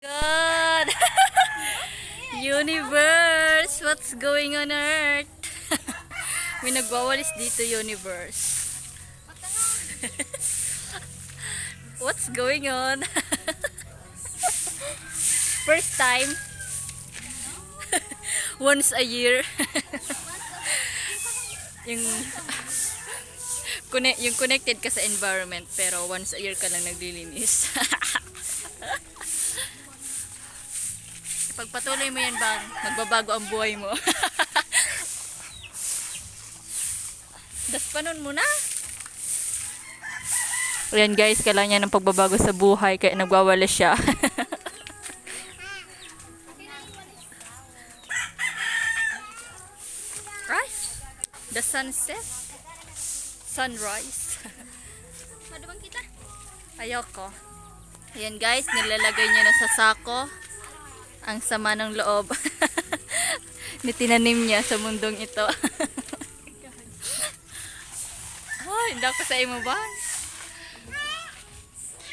God! Universe! What's going on Earth? May nagwawalis dito, Universe. What's going on? First time? Once a year? yung yung connected ka sa environment pero once a year ka lang naglilinis. Pagpatuloy mo yan bang, magbabago ang buhay mo. Daspanon mo na. Ayan guys, kailangan niya ng pagbabago sa buhay kaya nagwawala siya. Right? The sunset? Sunrise? Madumang kita. Ayoko. Ayan guys, nilalagay niya na sa sako. Ang sama ng loob. Nitinanim niya sa mundong ito. Ay, hindi ako sa imo ba?